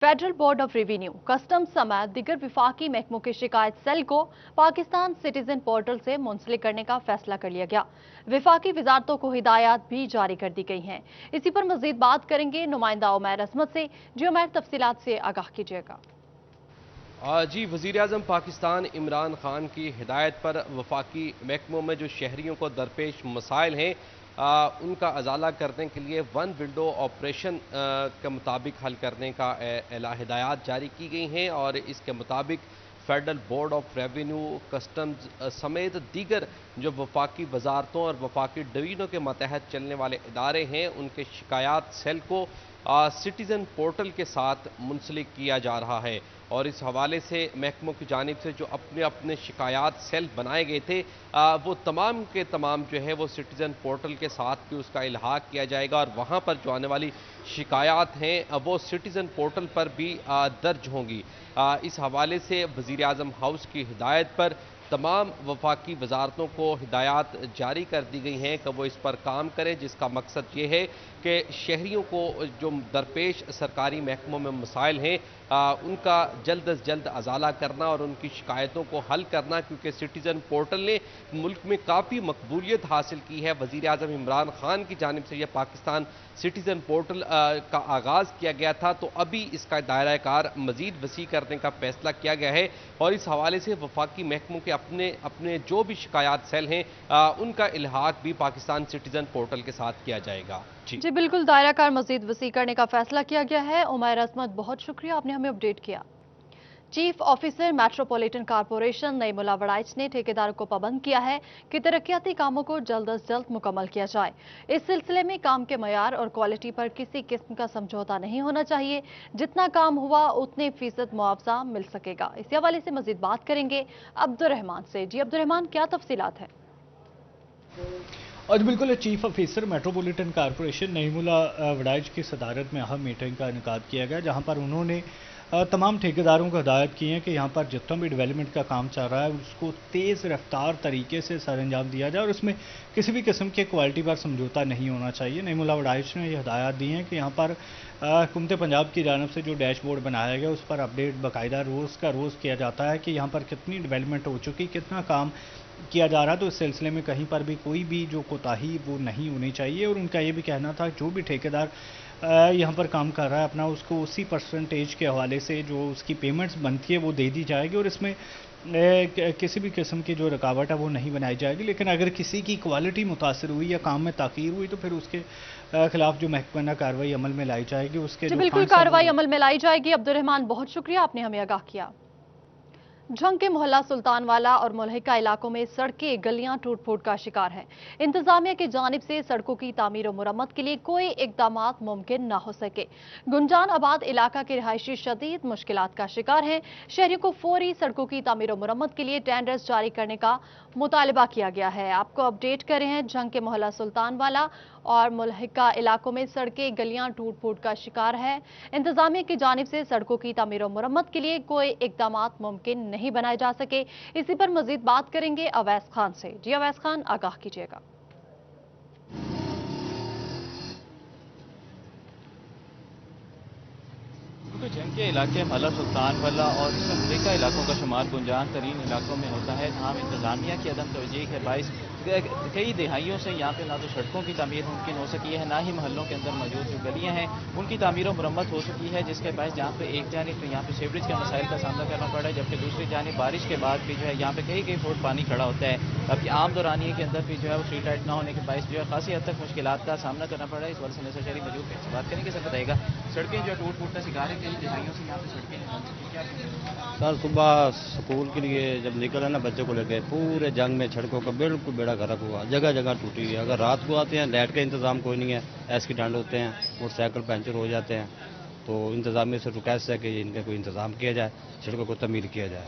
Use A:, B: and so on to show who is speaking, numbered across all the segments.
A: Federal board of revenue custom समेत दिगर विफाकी महकमों के शिकायत सेल को पाकिस्तान सिटीजन पोर्टल से मुंसलिक करने का फैसला कर लिया गया। विफाकी वजारतों को हिदायत भी जारी कर दी गई हैं। इसी पर मजीद बात करेंगे नुमाइंदा उमैर असमत से। जी उमैर, तफसीलात से आगाह कीजिएगा।
B: जी, वज़ीर-ए-आज़म पाकिस्तान इमरान खान की हिदायत पर वफाकी महकमों में जो शहरियों को दरपेश मसाइल हैं उनका अजाला करने के लिए वन विंडो ऑपरेशन के मुताबिक हल करने का हिदायत जारी की गई हैं और इसके मुताबिक federal board of revenue, customs समेत दीगर जो वफाकी वजारतों और वफाकी डिवीजनों के मतहत चलने वाले इदारे हैं उनके शिकायत सेल को सिटीज़न पोर्टल के साथ मुंसलिक किया जा रहा है। और इस हवाले से महकमों की जानिब से जो अपने अपने शिकायत सेल बनाए गए थे वो तमाम के तमाम जो है वो सिटीज़न पोर्टल के साथ भी उसका इल्हाक किया जाएगा और वहाँ पर जो आने वाली शिकायत हैं वो सिटीज़न पोर्टल पर भी दर्ज होंगी। इस हवाले से वज़ीर-ए-आज़म हाउस की हिदायत पर तमाम वफाकी वजारतों को हिदायत जारी कर दी गई हैं कि वो इस पर काम करें, जिसका मकसद ये है कि शहरियों को जो दरपेश सरकारी महकमों में मसाइल हैं उनका जल्द अज जल्द अजाला करना और उनकी शिकायतों को हल करना, क्योंकि सिटीज़न पोर्टल ने मुल्क में काफ़ी मकबूलियत हासिल की है। वज़ीर-ए-आज़म इमरान खान की जानिब से यह पाकिस्तान सिटीज़न पोर्टल का आगाज़ किया गया था, तो अभी इसका दायरा कार मज़ीद वसी करने का फैसला किया गया है और इस हवाले से वफाकी महकमों के अपने अपने जो भी शिकायत सेल हैं उनका इल्हाक भी पाकिस्तान सिटीज़न पोर्टल के साथ किया जाएगा।
A: जी बिल्कुल, दायरा कार मजीद वसी करने का फैसला किया गया है। उमैर असमत, बहुत शुक्रिया, आपने हमें अपडेट किया। Chief officer metropolitan corporation Naimullah Waraich ने ठेकेदारों को पाबंद किया है कि तरक्याती कामों को जल्द अज जल्द मुकम्मल किया जाए। इस सिलसिले में काम के मयार और क्वालिटी पर किसी किस्म का समझौता नहीं होना चाहिए। जितना काम हुआ उतने फीसद मुआवजा मिल सकेगा। इसी हवाले से मजीद बात करेंगे अब्दुर्रहमान से। जी अब्दुर्रहमान, क्या तफसीलात है?
C: और बिल्कुल, chief officer metropolitan corporation Naimullah Waraich की सदारत में अहम मीटिंग का इनेकाद किया गया, जहां पर उन्होंने तमाम ठेकेदारों को हिदायत की है कि यहाँ पर जितना भी डेवलपमेंट का काम चल रहा है उसको तेज़ रफ्तार तरीके से सर अंजाम दिया जाए और उसमें किसी भी किस्म के क्वालिटी पर समझौता नहीं होना चाहिए। नईमुल्ला वड़ाइच ने यह हिदायत दी हैं कि यहाँ पर हुकूमत पंजाब की जानब से जो डैशबोर्ड बनाया गया उस पर अपडेट बाकायदा रोज़ का रोज़ किया जाता है कि यहाँ पर कितनी डेवलपमेंट हो चुकी, कितना काम किया जा रहा है। तो इस सिलसिले में कहीं पर भी कोई भी जो कोताही वो नहीं होनी चाहिए। और उनका ये भी कहना था जो भी ठेकेदार यहाँ पर काम कर रहा है अपना उसको उसी परसेंटेज के हवाले से जो उसकी पेमेंट्स बनती है वो दे दी जाएगी और इसमें किसी भी किस्म की जो रुकावट है वो नहीं बनाई जाएगी। लेकिन अगर किसी की क्वालिटी मुतासर हुई या काम में ताख़ीर हुई तो फिर उसके खिलाफ जो महकमाना कार्रवाई अमल में लाई जाएगी। उसके
A: बिल्कुल, कार्रवाई अमल में लाई जाएगी। अब्दुर्रहमान, बहुत शुक्रिया, आपने हमें आगाह किया। झंग के मोहल्ला सुल्तानवाला और मुल्हिका इलाकों में सड़कें गलियां टूट फूट का शिकार हैं। इंतजामिया की जानिब से सड़कों की तामीर और मुरम्मत के लिए कोई इकदाम मुमकिन न हो सके। गुंजान आबाद इलाका के रिहायशी शदीद मुश्किलात का शिकार हैं। शहरियों को फौरी सड़कों की तामीर और मुरम्मत के लिए टेंडर्स जारी करने का मुतालबा किया गया है। आपको अपडेट कर रहे हैं, झंग के मोहल्ला सुल्तानवाला और मुल्हिका इलाकों में सड़कें गलियां टूट फूट का शिकार है। इंतजामिया की जानिब से सड़कों की तामीर और मुरम्मत के लिए कोई इकदाम मुमकिन नहीं बनाए जा सके। इसी पर मजीद बात करेंगे अवैस खान से। जी अवैस खान, आगाह कीजिएगा।
D: जंग के इलाके महला सुल्तानवाला और मुल्हिका इलाकों का शुमार गुंजान तरीन इलाकों में होता है, जहाँ इंतजामिया की अदम तवज्जो के बाइस कई दिहाइयों से यहाँ पे ना तो सड़कों की तामीर मुमकिन हो सकी है, ना ही महलों के अंदर मौजूद जो गलियाँ हैं उनकी तामीर और मुरम्मत हो सकी है, जिसके बायस जहाँ पे एक जानिब तो यहाँ पे सीवरेज के मसाइल का सामना करना पड़ा है, जबकि दूसरी जानिब बारिश के बाद भी जो है यहाँ पे कई फुट पानी खड़ा होता है। ताकि आम दौरानिए के अंदर भी जो है वो स्ट्रीट लाइट ना होने के बायस जो है खासी हद तक मुश्किलात का सामना करना पड़ा है। इस वजह से नसर शहरी मौजूद है, इससे बात करेंगे। सर बताएगा, सड़कें जो टूट फूट का शिकार है, कई दिहाइयों से यहाँ पे सड़कें
E: सर सुबह स्कूल के लिए जब निकले ना बच्चों को लेकर पूरे जंग में सड़कों का बिल्कुल बेड़ा गर्क हुआ, जगह जगह टूटी हुई है। अगर रात को आते हैं लाइट का इंतजाम कोई नहीं है, ऐसी ठंड होते हैं, मोटरसाइकिल पंचर हो जाते हैं, तो इंतजामिया से रिक्वेस्ट है कि इनका कोई इंतजाम किया जाए, सड़कों को तमीर किया जाए।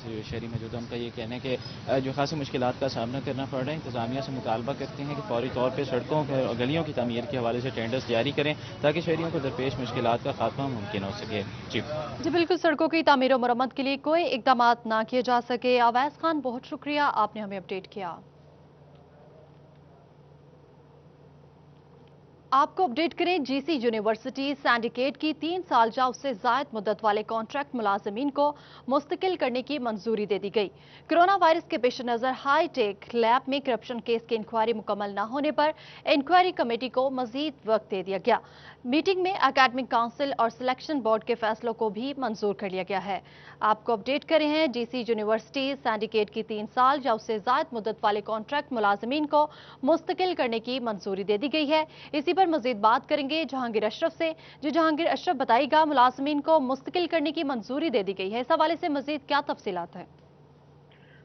D: शहरी मौजूद उनका ये कहना है कि जो खासी मुश्किलात का सामना करना पड़ रहा है, इंतजामिया से मुतालबा करते हैं कि फौरी तौर पर सड़कों गलियों की तामीर के हवाले से टेंडर्स जारी करें ताकि शहरियों को दरपेश मुश्किलात का खात्मा मुमकिन हो सके।
A: जी बिल्कुल, सड़कों की तामीर और मुरम्मत के लिए कोई इकदाम ना किए जा सके। अवैस खान, बहुत शुक्रिया, आपने हमें अपडेट किया। आपको अपडेट करें, जीसी यूनिवर्सिटी सिंडिकेट की 3 साल या उससे ज्यादा मुद्दत वाले कॉन्ट्रैक्ट मुलाजमीन को मुस्तकिल करने की मंजूरी दे दी गई। कोरोना वायरस के पेश नजर हाई टेक लैब में करप्शन केस की इंक्वायरी मुकम्मल न होने पर इंक्वायरी कमेटी को मजीद वक्त दे दिया गया। मीटिंग में एकेडमिक काउंसिल और सिलेक्शन बोर्ड के फैसलों को भी मंजूर कर लिया गया है। आपको अपडेट करें हैं, जीसी यूनिवर्सिटी सिंडिकेट की 3 साल या उससे ज्यादा मुद्दत वाले कॉन्ट्रैक्ट मुलाजमीन को मुस्तकिल करने की मंजूरी दे दी गई है। इसी पर मजीद बात करेंगे जहांगीर अशरफ से। जी जहांगीर अशरफ, बताइएगा, मुलाजमीन को मुस्तकिल करने की मंजूरी दे दी गई है, इस हवाले से मजीद क्या तफसीलात है?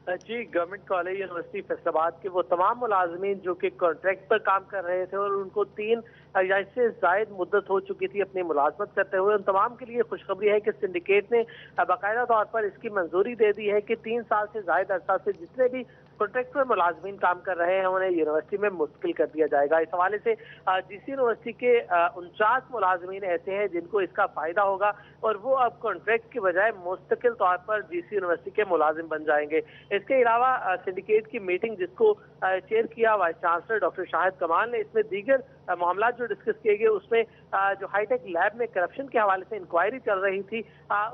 F: जी, गवर्नमेंट कॉलेज यूनिवर्सिटी फैसलाबाद के वो तमाम मुलाजमीन जो कि कॉन्ट्रैक्ट पर काम कर रहे थे और उनको 3 या इससे जायद मुद्दत हो चुकी थी अपनी मुलाजमत करते हुए, उन तमाम के लिए खुशखबरी है कि सिंडिकेट ने बाकायदा तौर पर इसकी मंजूरी दे दी है कि 3 साल से जायद अरसा से जितने भी कॉन्ट्रैक्ट पर मुलाजमीन काम कर रहे हैं उन्हें यूनिवर्सिटी में मुस्तकिल कर दिया जाएगा। इस हवाले से जीसी यूनिवर्सिटी के 49 मुलाजमीन ऐसे हैं जिनको इसका फायदा होगा और वो अब कॉन्ट्रैक्ट की बजाय मुस्तकिल तौर पर जीसी यूनिवर्सिटी के मुलाजिम बन जाएंगे। इसके अलावा सिंडिकेट की मीटिंग जिसको चेयर किया वाइस चांसलर डॉक्टर शाहिद कमाल ने, इसमें दीगर मामला जो डिस्कस किए गए उसमें जो हाईटेक लैब में करप्शन के हवाले से इंक्वायरी चल रही थी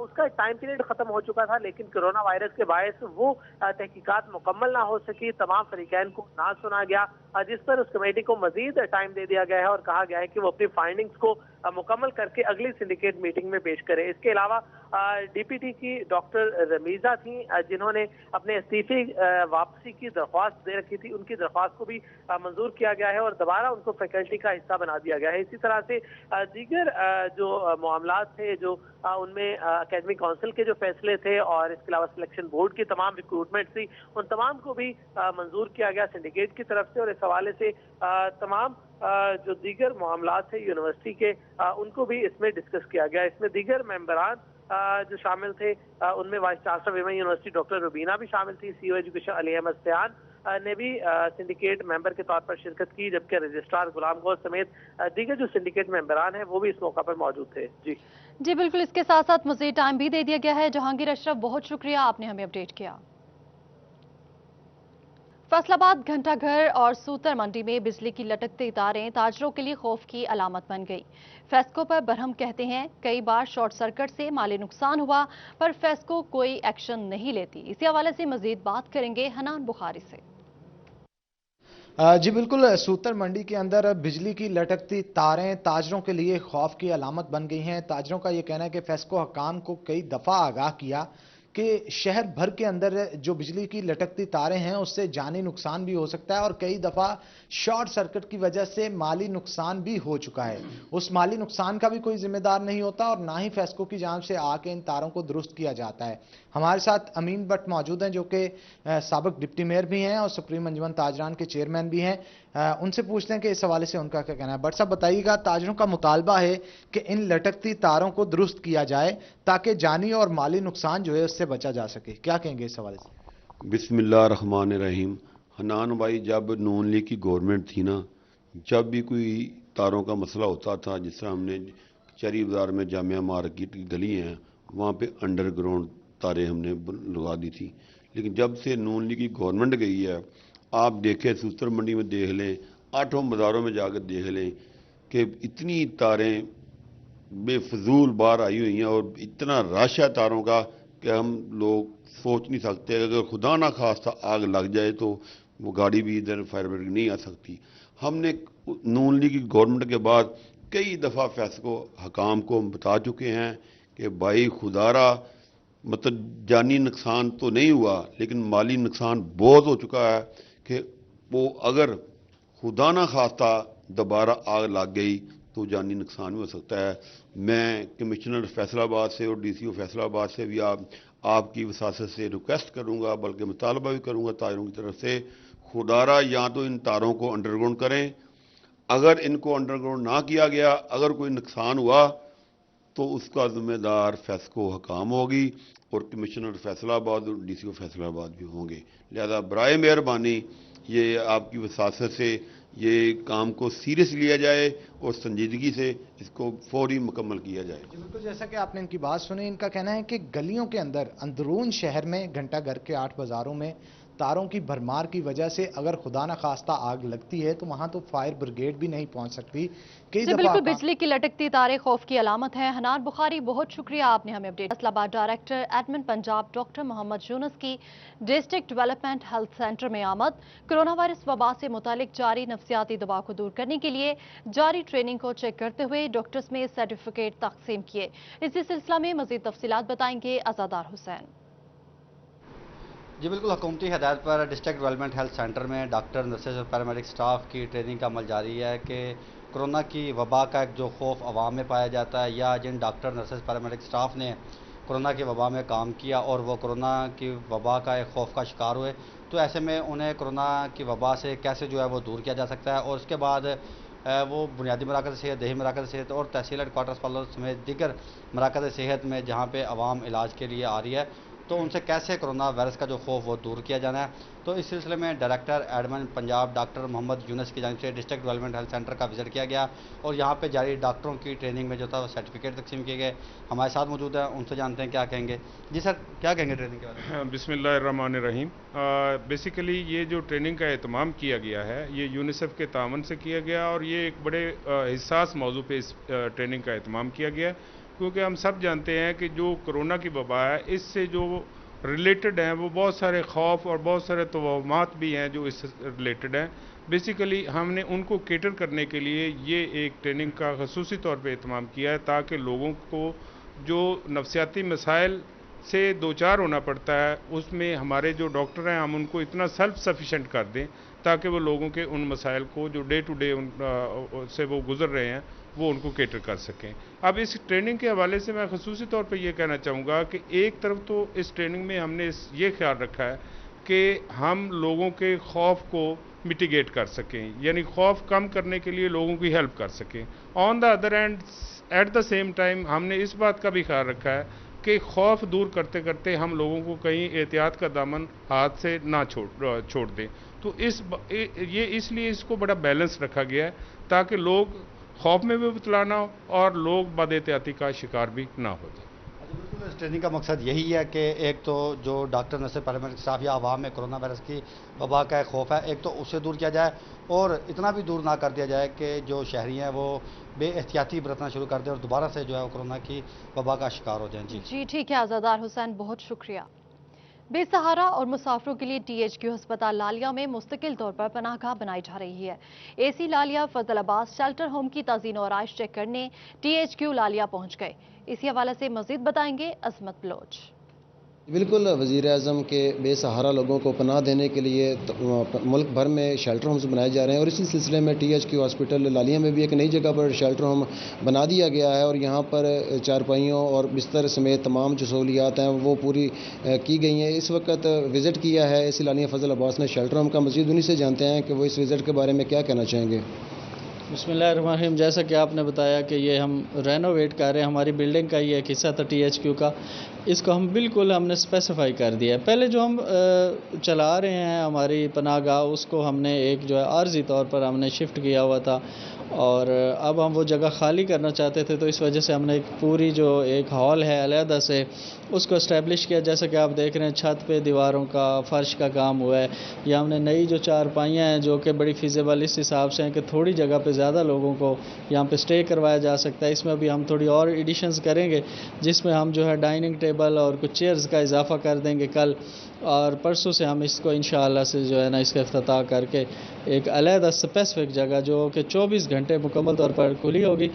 F: उसका टाइम पीरियड खत्म हो चुका था, लेकिन कोरोना वायरस के बायस वो तहकीकात मुकम्मल ना हो सकी, तमाम फरीकैन को ना सुना गया, जिस पर उस कमेटी को मजीद टाइम दे दिया गया है और कहा गया है कि वो अपनी फाइंडिंग्स को मुकम्मल करके अगली सिंडिकेट मीटिंग में पेश करे। इसके अलावा डीपीटी की डॉक्टर रमीजा थी जिन्होंने अपने इस्तीफे वापसी की दरख्वास्त दे रखी थी, उनकी दरख्वास्त को भी मंजूर किया गया है और दोबारा उनको फैकल्टी का हिस्सा बना दिया गया है। इसी तरह से दीगर जो मामलात थे जो उनमें एकेडमिक काउंसिल के जो फैसले थे और इसके अलावा सिलेक्शन बोर्ड की तमाम रिक्रूटमेंट थी उन तमाम को भी मंजूर किया गया सिंडिकेट की तरफ से और इस हवाले से तमाम जो दीगर मामलात थे यूनिवर्सिटी के उनको भी इसमें डिस्कस किया गया। इसमें दीगर मेंबरान जो शामिल थे उनमें vice chancellor women university doctor Rubina भी शामिल थी, सीईओ एजुकेशन अली अहमद सयान ने भी सिंडिकेट मेंबर के तौर पर शिरकत की, जबकि रजिस्ट्रार गुलाम गौस समेत दीगर जो सिंडिकेट मेंबरान हैं वो भी इस मौका पर मौजूद थे। जी
A: बिल्कुल, इसके साथ साथ मजीद टाइम भी दे दिया गया है। जहांगीर अशरफ, बहुत शुक्रिया, आपने हमें अपडेट किया। फैसलाबाद घंटाघर और सूतर मंडी में बिजली की लटकती तारें ताजरों के लिए खौफ की अलामत बन गई। फेस्को पर बरहम कहते हैं कई बार शॉर्ट सर्किट से माली नुकसान हुआ पर फेस्को कोई एक्शन नहीं लेती। इसी हवाले से मजीद बात करेंगे हनान बुखारी से।
G: जी बिल्कुल, सूतर मंडी के अंदर बिजली की लटकती तारें ताजरों के लिए खौफ की अलामत बन गई हैं। ताजरों का यह कहना है कि फेस्को हकाम को कई दफा आगाह किया कि शहर भर के अंदर जो बिजली की लटकती तारें हैं उससे जानी नुकसान भी हो सकता है और कई दफा शॉर्ट सर्किट की वजह से माली नुकसान भी हो चुका है। उस माली नुकसान का भी कोई जिम्मेदार नहीं होता और ना ही फेस्को की जांच से आके इन तारों को दुरुस्त किया जाता है। हमारे साथ अमीन भट्ट मौजूद हैं जो कि साबिक डिप्टी मेयर भी हैं और सुप्रीम अंजुमन ताजरान के चेयरमैन भी हैं। उनसे पूछते हैं कि इस हवाले से उनका क्या कहना है। भट्ट साहब, बताइएगा, ताजरों का मुतालबा है कि इन लटकती तारों को दुरुस्त किया जाए ताकि जानी और माली नुकसान जो है उससे बचा जा सके, क्या कहेंगे इस हवाले से?
H: बिस्मिल्लाह रहमान रहीम। हनान भाई, जब नून लीग की गवर्नमेंट थी ना, जब भी कोई तारों का मसला होता था, जिस तरह हमने चरी बाजार में जामिया मार्केट की गली हैं वहाँ पे अंडरग्राउंड तारें हमने लगा दी थी, लेकिन जब से नून लीग की गवर्नमेंट गई है, आप देखें सूतर मंडी में देख लें, 8 बाज़ारों में जाकर देख लें कि इतनी तारें बेफजूल बाहर आई हुई हैं और इतना रश है तारों का कि हम लोग सोच नहीं सकते। अगर खुदा ना खास्ता आग लग जाए तो वो गाड़ी भी इधर फायर ब्रिगेड नहीं आ सकती। हमने नून लीग की गवर्नमेंट के बाद कई दफ़ा फेस्को हकाम को बता चुके हैं कि भाई खुदारा मतलब जानी नुकसान तो नहीं हुआ लेकिन माली नुकसान बहुत हो चुका है कि वो अगर खुदा ना खास्ता दोबारा आग लग गई तो जानी नुकसान भी हो सकता है। मैं कमिश्नर फैसलाबाद से और डीसीओ फैसलाबाद से भी आपकी वसासत से रिक्वेस्ट करूंगा, बल्कि मुतालबा भी करूंगा तारों की तरफ से, खुदारा या तो इन तारों को अंडरग्राउंड करें, अगर इनको अंडरग्राउंड ना किया गया, अगर कोई नुकसान हुआ तो उसका जिम्मेदार फेस्को हकाम होगी और कमिश्नर फैसलाबाद और डीसीओ फैसलाबाद भी होंगे। लिहाजा बराए मेहरबानी ये आपकी वसासत से ये काम को सीरियस लिया जाए और संजीदगी से इसको फौरी मुकम्मल किया जाए।
G: बिल्कुल, जैसा कि आपने इनकी बात सुनी, इनका कहना है कि गलियों के अंदर अंदरून शहर में घंटाघर के 8 बाज़ारों में तारों की भरमार की वजह से अगर खुदा न खास्ता आग लगती है तो वहां तो फायर ब्रिगेड भी नहीं पहुंच सकती। कई
A: जी
G: दफा
A: बिल्कुल, बिजली की लटकती तारें खौफ की अलामत है। हनान बुखारी, बहुत शुक्रिया, आपने हमें update. Islamabad director admin Punjab doctor Muhammad Yunus की डिस्ट्रिक्ट डेवलपमेंट हेल्थ सेंटर में आमद। कोरोना वायरस वबा से मुतालिक जारी नफ्सियाती दबाव को दूर करने के लिए जारी ट्रेनिंग को चेक करते हुए डॉक्टर्स में सर्टिफिकेट तकसीम किए। इसी सिलसिला में मजीद तफसीलात बताएंगे अज़ादार हुसैन।
I: जी बिल्कुल, हुकूमती हदायत पर डिस्ट्रिक्ट डेवलपमेंट हेल्थ सेंटर में डॉक्टर, नर्सेज और पैरामेडिक स्टाफ की ट्रेनिंग का अमल जारी है कि कोरोना की वबा का एक जो खौफ अवाम में पाया जाता है, या जिन डॉक्टर, नर्सेज, पैरामेडिक स्टाफ ने कोरोना की वबा में काम किया और वो कोरोना की वबा का एक खौफ का शिकार हुए, तो ऐसे में उन्हें कोरोना की वबा से कैसे जो है वो दूर किया जा सकता है, और उसके बाद वो बुनियादी मराकज़ सेहत, देही मराकज़ सेहत और तहसील हेडक्वार्टर्स वालों समेत दीगर मराकज़ सेहत में जहाँ पे आवाम इलाज के लिए आ रही है, तो उनसे कैसे कोरोना वायरस का जो खौफ वो दूर किया जाना है। तो इस सिलसिले में director admin Punjab doctor Muhammad Yunus की जानिब से डिस्ट्रिक्ट डेवलपमेंट हेल्थ सेंटर का विजिट किया गया और यहाँ पे जारी डॉक्टरों की ट्रेनिंग में जो था वो सर्टिफिकेट तकसीम किए गए। हमारे साथ मौजूद है, उनसे जानते हैं क्या कहेंगे। जी सर, क्या कहेंगे ट्रेनिंग के बारे में?
J: बिस्मिल्लाहिर्रहमानिर्रहीम। बेसिकली ये जो ट्रेनिंग का एहतमाम किया गया है, ये यूनिसेफ के तावन से किया गया और ये एक बड़े हिसास मौजू पे इस ट्रेनिंग का एहतमाम किया गया, क्योंकि हम सब जानते हैं कि जो कोरोना की वबा है, इससे जो रिलेटेड हैं वो बहुत सारे खौफ और बहुत सारे तवहमात भी हैं जो इससे रिलेटेड हैं। बेसिकली हमने उनको केटर करने के लिए ये एक ट्रेनिंग का खसूसी तौर पे एहतमाम किया है, ताकि लोगों को जो नफ्सियाती मसाइल से दो चार होना पड़ता है, उसमें हमारे जो डॉक्टर हैं हम उनको इतना सेल्फ सफिशेंट कर दें ताकि वो लोगों के उन मसाइल को जो डे टू डे से वो गुजर रहे हैं वो उनको केटर कर सकें। अब इस ट्रेनिंग के हवाले से मैं खसूसी तौर पे ये कहना चाहूँगा कि एक तरफ तो इस ट्रेनिंग में हमने ये ख्याल रखा है कि हम लोगों के खौफ को मिटिगेट कर सकें, यानी खौफ कम करने के लिए लोगों की हेल्प कर सकें। On the other and at the same time हमने इस बात का भी ख्याल रखा है कि खौफ दूर करते करते हम लोगों को कहीं एहतियात का दामन हाथ से ना छोड़ दें। तो ये इसलिए इसको बड़ा बैलेंस रखा गया है ताकि लोग खौफ में भी मुबतला ना हो और लोग बदएहतियाती का शिकार भी ना हो जाए।
I: बिल्कुल, इस ट्रेनिंग का मकसद यही है कि एक तो जो डॉक्टर, नर्सेज, पैरामेडिक स्टाफ या आवाम में कोरोना वायरस की वबा का खौफ है, एक तो उससे दूर किया जाए और इतना भी दूर ना कर दिया जाए कि जो शहरी हैं वो बेएहतियाती बरतना शुरू कर दें और दोबारा से जो है कोरोना की वबा का शिकार हो जाएं।
A: जी ठीक है अज़ादार हुसैन, बहुत शुक्रिया। बेसहारा और मुसाफिरों के लिए THQ अस्पताल लालिया में मुस्तकिल तौर पर पनाहगाह बनाई जा रही है। AC लालिया फजलाबाद शेल्टर होम की ताज़ीन और आइश चेक करने THQ लालिया पहुंच गए। इसी हवाले से मजीद बताएंगे अजमत बलोच।
K: बिल्कुल, वज़ीर आज़म के बेसहारा लोगों को पनाह देने के लिए मुल्क भर में शेल्टर होम्स बनाए जा रहे हैं और इसी सिलसिले में THQ हॉस्पिटल लालिया में भी एक नई जगह पर शेल्टर होम बना दिया गया है और यहाँ पर चारपाइयों और बिस्तर समेत तमाम जो सहूलियात हैं वो पूरी की गई हैं। इस वक्त विज़िट किया है AC लालिया फजलाबाद ने शेल्टर होम का। मज़ीद उन्हीं से जानते हैं कि वो इस विज़िट के बारे में क्या कहना चाहेंगे।
L: बिस्मिल्लाहिर्रहमानिर्रहीम। जैसा कि आपने बताया कि ये हम रेनोवेट कर रहे हैं, हमारी बिल्डिंग का ये एक हिस्सा था THQ का, इसको हम बिल्कुल हमने स्पेसिफाई कर दिया है। पहले जो हम चला रहे हैं हमारी पनाहगाह, उसको हमने एक जो है आर्जी तौर पर हमने शिफ्ट किया हुआ था और अब हम वो जगह खाली करना चाहते थे, तो इस वजह से हमने एक पूरी जो एक हॉल है अलहदा से उसको इस्टेब्लिश किया। जैसा कि आप देख रहे हैं छत पे दीवारों का, फर्श का काम हुआ है। या हमने नई जो चारपाइयाँ हैं जो कि बड़ी फिजिबल इस हिसाब से हैं कि थोड़ी जगह पे ज़्यादा लोगों को यहाँ पे स्टे करवाया जा सकता है। इसमें भी हम थोड़ी और एडिशंस करेंगे जिसमें हम जो है डाइनिंग टेबल और कुछ चेयर्स का इजाफा कर देंगे कल, और परसों से हम इसको इंशाअल्लाह से जो है ना इसका इफ्तिताह करके एक अलहदा स्पेसिफिक जगह जो कि 24 घंटे मुकम्मल तौर पर खुली होगी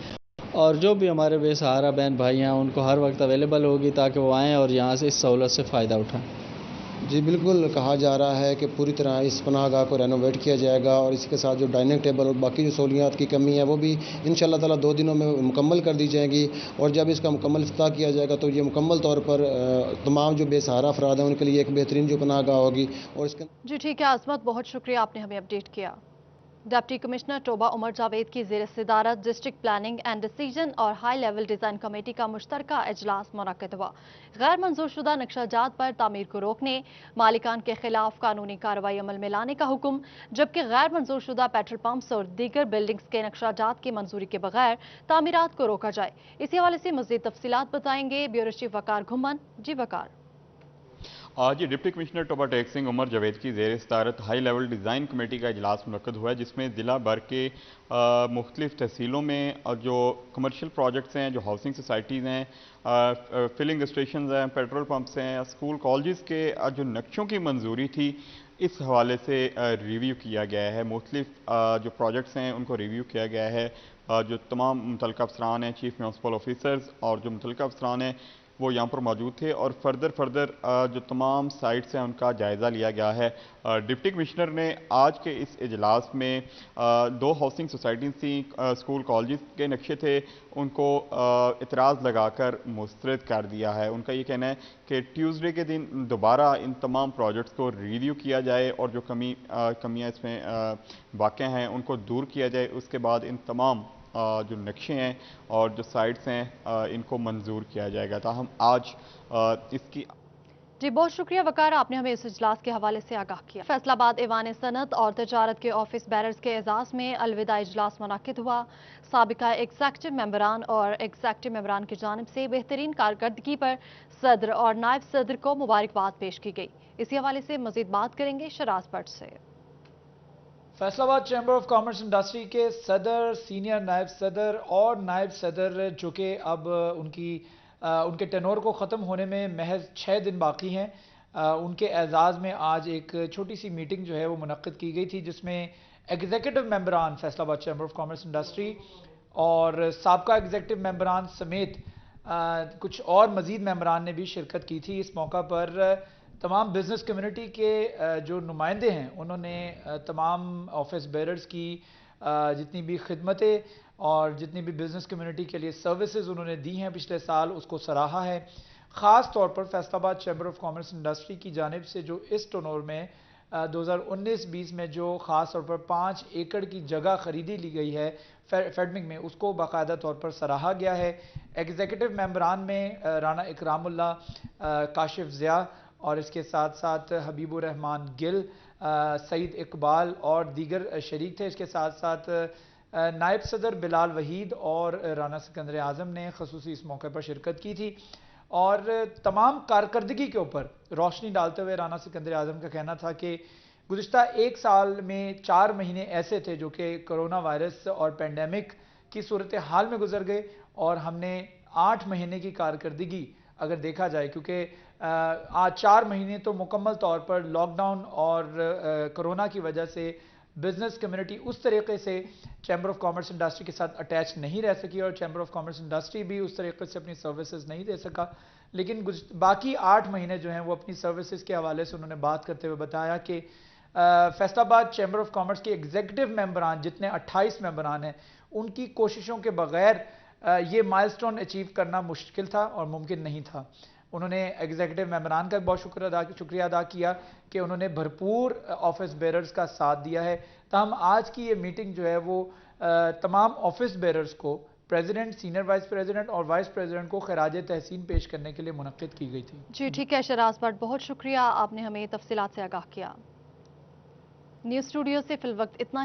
L: और जो भी हमारे बेसहारा बहन भाई हैं उनको हर वक्त अवेलेबल होगी ताकि वो आएँ और यहाँ से इस सहूलत से फ़ायदा उठाएँ।
K: जी बिल्कुल, कहा जा रहा है कि पूरी तरह इस पनाहगाह को रेनोवेट किया जाएगा और इसके साथ जो डाइनिंग टेबल और बाकी जो सहूलियात की कमी है वो भी इंशाअल्लाह ताला 2 दिनों में मुकम्मल कर दी जाएगी और जब इसका मुकम्मल इफ्तिताह किया जाएगा तो ये मुकम्मल तौर पर तमाम जो बेसहारा अफराद हैं उनके लिए एक बेहतरीन जो पनाहगाह होगी। और इसके
A: जी ठीक है अजमत, बहुत शुक्रिया, आपने हमें अपडेट किया। डिप्टी कमिश्नर टोबा उमर जावेद की ज़ेर सदारत डिस्ट्रिक्ट प्लानिंग एंड डिसीजन और हाई लेवल डिज़ाइन कमेटी का मुश्तरका इजलास मुनक्किद हुआ। गैर मंजूर शुदा नक्शाजात पर तामीर को रोकने, मालिकान के खिलाफ कानूनी कार्रवाई अमल में लाने का हुक्म, जबकि गैर मंजूर शुदा पेट्रोल पंप्स और दीगर बिल्डिंग्स के नक्शाजात की मंजूरी के बगैर तामीरात को रोका जाए। इसी हवाले से मज़ीद तफसीलात बताएंगे ब्यूरो चीफ वकार घुमन। जी वकार।
M: آج ڈپٹی کمشنر ٹوبا ٹیک سنگھ عمر جاوید کی زیر صدارت ہائی لیول ڈیزائن کمیٹی کا اجلاس منعقد ہوا ہے، جس میں ضلع بھر کے مختلف تحصیلوں میں جو کمرشل پروجیکٹس ہیں، جو ہاؤسنگ سوسائٹیز ہیں، فلنگ اسٹیشنز ہیں، پیٹرول پمپس ہیں، اسکول کالجز کے جو نقشوں کی منظوری تھی، اس حوالے سے ریویو کیا گیا ہے۔ مختلف جو پروجیکٹس ہیں ان کو ریویو کیا گیا ہے۔ جو تمام متعلقہ افسران ہیں، چیف میونسپل آفیسرز اور جو متعلقہ افسران ہیں وہ یہاں پر موجود تھے، اور فردر جو تمام سائٹس ہیں ان کا جائزہ لیا گیا ہے۔ ڈپٹی کمشنر نے آج کے اس اجلاس میں 2 ہاؤسنگ سوسائٹیز تھیں، اسکول کالجز کے نقشے تھے، ان کو اعتراض لگا کر مسترد کر دیا ہے۔ ان کا یہ کہنا ہے کہ ٹیوزڈے کے دن دوبارہ ان تمام پروجیکٹس کو ریویو کیا جائے اور جو کمیاں اس میں واقع ہیں ان کو دور کیا جائے، اس کے بعد ان تمام جو نقشے ہیں اور جو سائٹس ہیں ان کو منظور کیا جائے گا۔ تاہم آج اس کی
A: جی بہت شکریہ وقار، آپ نے ہمیں اس اجلاس کے حوالے سے آگاہ کیا۔ فیصل آباد ایوان صنعت اور تجارت کے آفس بیررز کے اعزاز میں الوداع اجلاس منعقد ہوا۔ سابقہ ایگزیکٹو ممبران اور ایگزیکٹو ممبران کی جانب سے بہترین کارکردگی پر صدر اور نائب صدر کو مبارکباد پیش کی گئی۔ اسی حوالے سے مزید بات کریں گے شراز بٹ سے۔
N: فیصل آباد چیمبر آف کامرس انڈسٹری کے صدر، سینئر نائب صدر اور نائب صدر جو کہ اب ان کے ٹینور کو ختم ہونے میں محض 6 دن باقی ہیں، ان کے اعزاز میں آج ایک چھوٹی سی میٹنگ جو ہے وہ منعقد کی گئی تھی، جس میں ایگزیکٹو ممبران فیصل آباد چیمبر آف کامرس انڈسٹری اور سابقہ ایگزیکٹو ممبران سمیت کچھ اور مزید ممبران نے بھی شرکت کی تھی۔ اس موقع پر تمام بزنس کمیونٹی کے جو نمائندے ہیں انہوں نے تمام آفس بیررز کی جتنی بھی خدمتیں اور جتنی بھی بزنس کمیونٹی کے لیے سروسز انہوں نے دی ہیں پچھلے سال، اس کو سراہا ہے۔ خاص طور پر فیصل آباد چیمبر آف کامرس انڈسٹری کی جانب سے جو اس ٹونور میں 2019-20 میں جو خاص طور پر 5 ایکڑ کی جگہ خریدی لی گئی ہے فیڈمنگ میں، اس کو باقاعدہ طور پر سراہا گیا ہے۔ ایگزیکٹو ممبران میں رانا اکرام اللہ، کاشف ضیاء اور اس کے ساتھ ساتھ حبیب الرحمان گل، سعید اقبال اور دیگر شریک تھے۔ اس کے ساتھ ساتھ نائب صدر بلال وحید اور رانا سکندر اعظم نے خصوصی اس موقع پر شرکت کی تھی، اور تمام کارکردگی کے اوپر روشنی ڈالتے ہوئے رانا سکندر اعظم کا کہنا تھا کہ گزشتہ 1 سال میں 4 مہینے ایسے تھے جو کہ کرونا وائرس اور پینڈیمک کی صورتحال میں گزر گئے، اور ہم نے 8 مہینے کی کارکردگی اگر دیکھا جائے، کیونکہ آج 4 مہینے تو مکمل طور پر لاک ڈاؤن اور کرونا کی وجہ سے بزنس کمیونٹی اس طریقے سے چیمبر آف کامرس انڈسٹری کے ساتھ اٹیچ نہیں رہ سکی، اور چیمبر آف کامرس انڈسٹری بھی اس طریقے سے اپنی سروسز نہیں دے سکا، لیکن باقی 8 مہینے جو ہیں وہ اپنی سروسز کے حوالے سے انہوں نے بات کرتے ہوئے بتایا کہ فیصل آباد چیمبر آف کامرس کے ایگزیکٹو ممبران جتنے 28 ممبران ہیں، ان کی کوششوں کے بغیر یہ مائل سٹون اچیو کرنا مشکل تھا اور ممکن نہیں تھا۔ انہوں نے ایگزیکٹو ممبران کا بہت شکریہ ادا کیا کہ انہوں نے بھرپور آفس بیررز کا ساتھ دیا ہے۔ تاہم آج کی یہ میٹنگ جو ہے وہ تمام آفس بیررز کو پریزیڈنٹ، سینئر وائس پریزیڈنٹ اور وائس پریزیڈنٹ کو خراج تحسین پیش کرنے کے لیے منعقد کی گئی تھی۔
A: جی ٹھیک ہے شراز بٹ، بہت شکریہ، آپ نے ہمیں تفصیلات سے آگاہ کیا۔ نیوز اسٹوڈیو سے فی الوقت اتنا